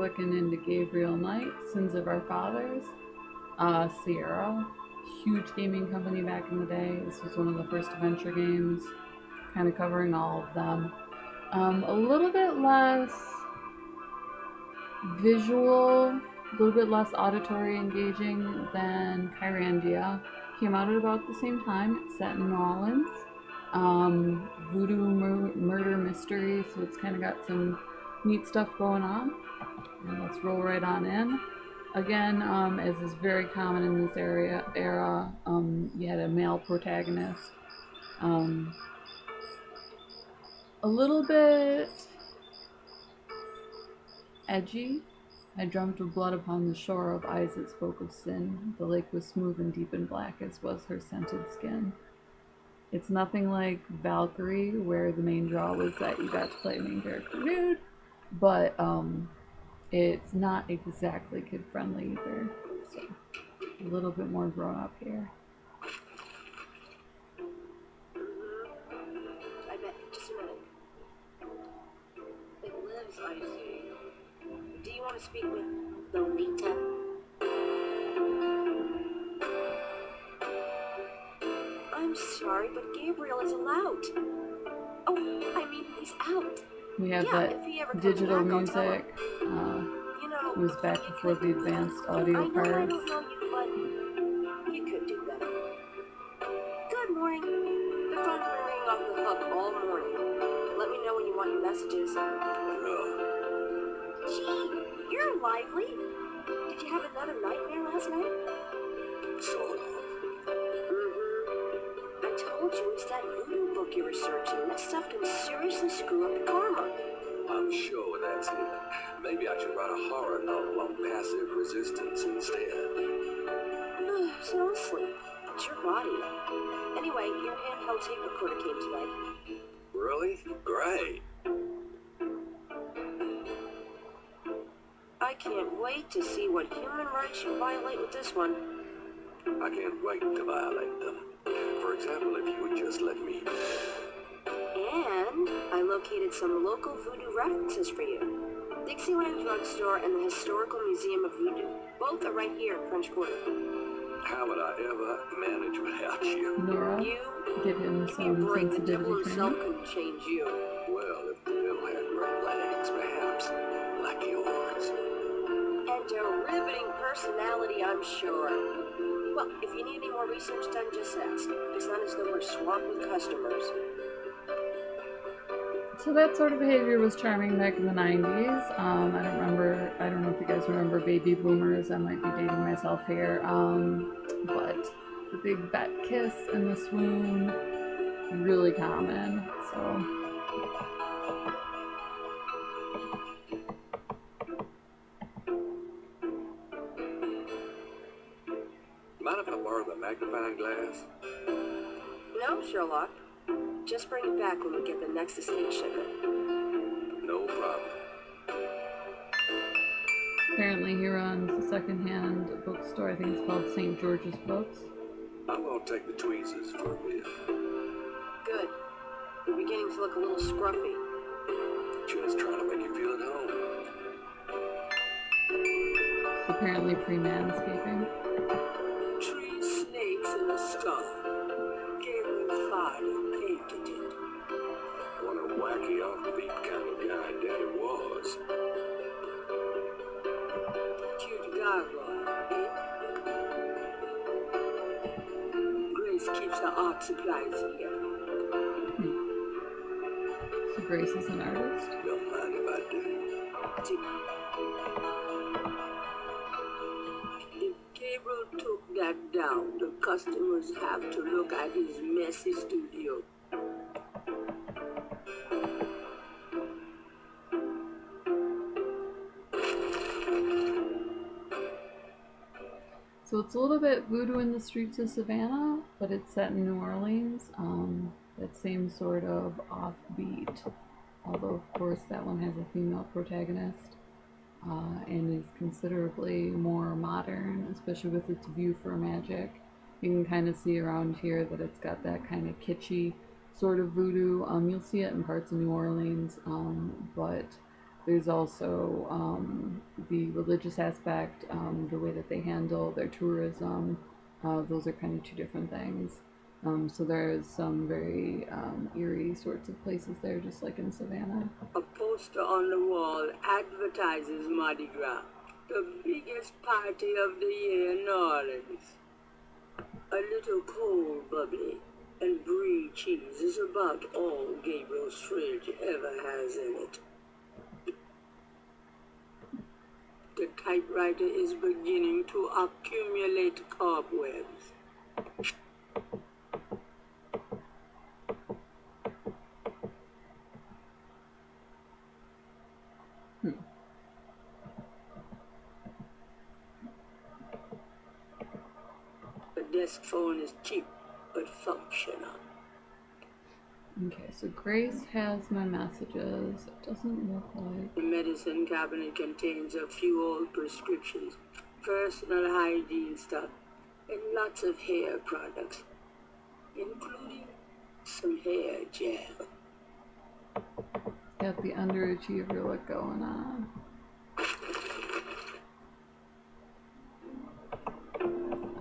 looking into Gabriel Knight, Sins of Our Fathers. Sierra, huge gaming company back in the day. This was one of the first adventure games, kind of covering all of them. A little bit less visual, a little bit less auditory engaging than Kyrandia. Came out at about the same time. It's set in New Orleans. Voodoo murder mystery, so it's kind of got some neat stuff going on. And let's roll right on in. Again, as is very common in this era, you had a male protagonist. A little bit edgy. I dreamt of blood upon the shore, of eyes that spoke of sin. The lake was smooth and deep and black, as was her scented skin. It's nothing like Valkyrie, where the main draw was that you got to play a main character nude, but it's not exactly kid-friendly either, so a little bit more grown-up here. I bet. Just a minute. It lives, I see. Do you want to speak with Lolita? I'm sorry, but Gabriel isn't out. Oh, I mean, he's out. We have that digital music. It was back before the advanced audio cards. I don't know you, but you could do better. Good morning. The phone's been ringing off the hook all morning. Let me know when you want your messages. Gee, you're lively. Did you have another nightmare last night? Sort of. I told you it's that voodoo book you're researching. That stuff can seriously screw up your karma. I'm sure that's it. Maybe I should write a horror novel on passive resistance instead. So don't sleep. It's your body. Anyway, your handheld tape recorder came today. Really? Great. I can't wait to see what human rights you violate with this one. I can't wait to violate them. For example, if you would just let me... And I located some local voodoo references for you. Dixieland Drugstore and the Historical Museum of Voodoo. Both are right here in French Quarter. How would I ever manage without you? Nora, give him some break, the devil sensitivity himself training. couldn't change you. Well, if the devil had great legs, perhaps, like yours. And a riveting personality, I'm sure. Well, if you need any more research done, just ask. It's not as though we're swamped with customers. So that sort of behavior was charming back in the 90s. I don't know if you guys remember baby boomers. I might be dating myself here. But the big bat kiss and the swoon, really common. So Mind if I borrow the magnifying glass? No, Sherlock. Just bring it back when we get the next estate shipment. No problem. apparently he runs a secondhand bookstore. I think it's called St. George's Books. I'm gonna take the tweezers for a bit. Good. You're beginning to look a little scruffy. Just trying to make you feel at home. It's apparently pre-manscaping. Three snakes in a skull. Gabriel father painted it. What a wacky offbeat kind of guy Daddy was. Cute gargoyle, eh? Grace keeps her art supplies here. So Grace is an artist. Don't mind if I do. If Gabriel took that down, the customers have to look at his messy studio. So it's a little bit Voodoo in the Streets of Savannah, but it's set in New Orleans. That same sort of offbeat, although of course that one has a female protagonist and is considerably more modern, especially with its view for magic. You can kind of see around here that it's got that kind of kitschy sort of voodoo. You'll see it in parts of New Orleans, but There's also the religious aspect, the way that they handle their tourism. Those are kind of two different things. So there's some very eerie sorts of places there, just like in Savannah. A poster on the wall advertises Mardi Gras, the biggest party of the year in New Orleans. A little cold bubbly and brie cheese is about all Gabriel's fridge ever has in it. The typewriter is beginning to accumulate cobwebs. The desk phone is cheap but functional. Okay, so Grace has my messages. It doesn't look like... The medicine cabinet contains a few old prescriptions, personal hygiene stuff, and lots of hair products, including some hair gel. Got the underachiever look going on.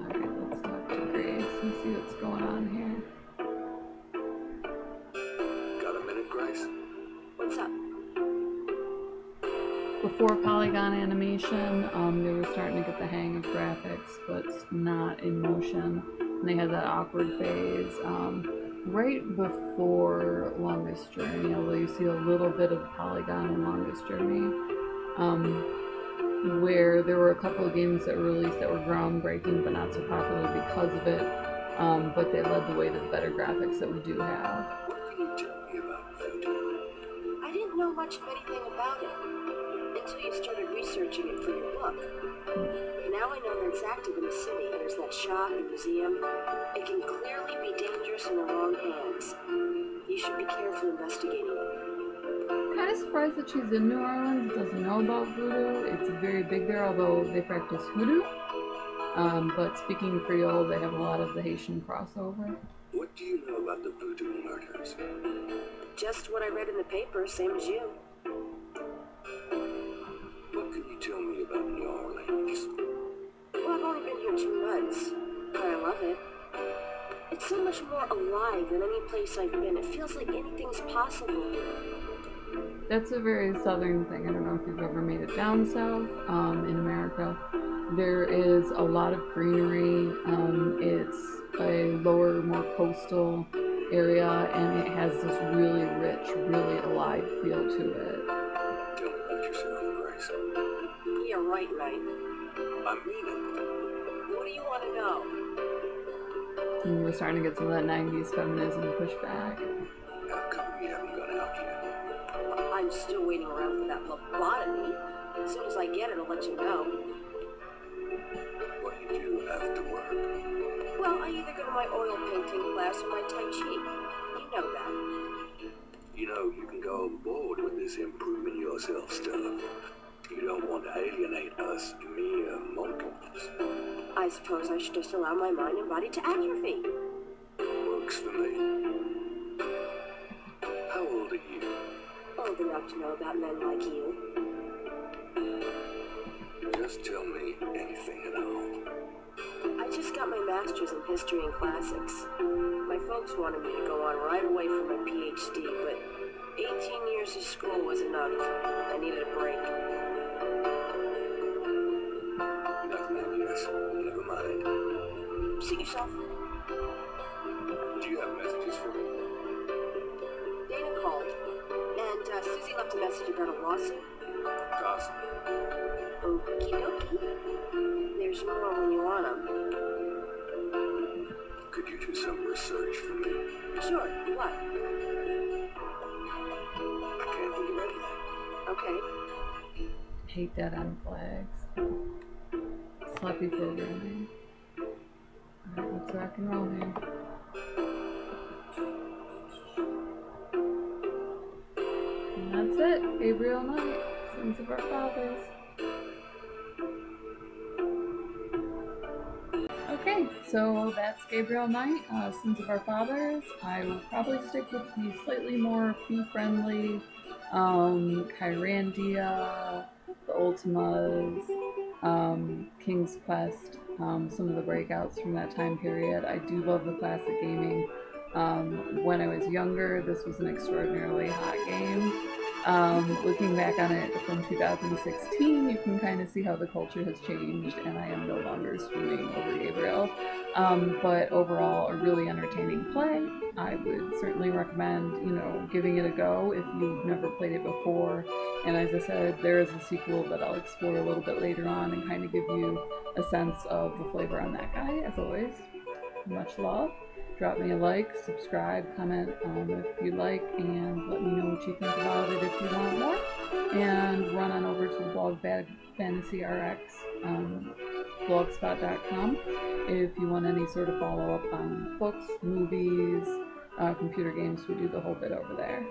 Alright, let's talk to Grace and see what's going on here. What's up? Before polygon animation, they were starting to get the hang of graphics, but not in motion. And they had that awkward phase right before Longest Journey, although you see a little bit of polygon in Longest Journey, where there were a couple of games that were released that were groundbreaking but not so popular because of it, but they led the way to the better graphics that we do have. What can you tell me about Voodoo? I didn't know much of anything about it until you started researching it for your book. Now I know that it's active in the city. There's that shop and museum. It can clearly be dangerous in the wrong hands. You should be careful investigating it. Kind of surprised that she's in New Orleans, doesn't know about Voodoo. It's very big there, although they practice Voodoo. But speaking Creole, they have a lot of the Haitian crossover. What do you know about the Voodoo murders? Just what I read in the paper, same as you. What can you tell me about New Orleans? Well, I've only been here 2 months, but I love it. It's so much more alive than any place I've been. It feels like anything's possible here. That's a very southern thing. I don't know if you've ever made it down south in America. There is a lot of greenery. It's a lower, more coastal area, and it has this really rich, really alive feel to it. Tell me about yourself, Grace. Yeah, right, Knight. I mean it. What do you want to know? And we're starting to get some of that 90s feminism pushback. How come you haven't gone out yet? I'm still waiting around for that lobotomy. As soon as I get it, I'll let you know. What do you do after work? Well, I either go to my oil painting class or my Tai Chi. You know that. You know, you can go overboard with this improving yourself stuff. You don't want to alienate us mere mortals. I suppose I should just allow my mind and body to atrophy. Works for me. How old are you? Old enough to know about men like you. Just tell me anything at all. I just got my master's in history and classics. My folks wanted me to go on right away for my PhD, but 18 years of school was enough. I needed a break. Nothing, I guess. Never mind. Suit yourself. Do you have messages for me? Dana called, and Susie left a message about a lawsuit. Awesome. Okie dokie. There's more when you want them. Could you do some research for me? Sure, what? I can't think of anything. Okay. Hate that on flags. Sloppy programming. Alright, let's rock and roll here. And that's it. Gabriel Knight, Sins of Our Fathers. Okay, so that's Gabriel Knight, Sins of Our Fathers. I will probably stick with the slightly more fee-friendly Kyrandia, the Ultimas, King's Quest, some of the breakouts from that time period. I do love the classic gaming. When I was younger, this was an extraordinarily hot game. Looking back on it from 2016, you can kind of see how the culture has changed, and I am no longer swooning over Gabriel. But overall, a really entertaining play. I would certainly recommend, giving it a go if you've never played it before. And as I said, there is a sequel that I'll explore a little bit later on and kind of give you a sense of the flavor on that guy. As always, much love. Drop me a like, subscribe, comment if you like, and let me know what you think about it if you want more. And run on over to the blog Fantasy RX, blogspot.com, if you want any sort of follow-up on books, movies, computer games. We do the whole bit over there.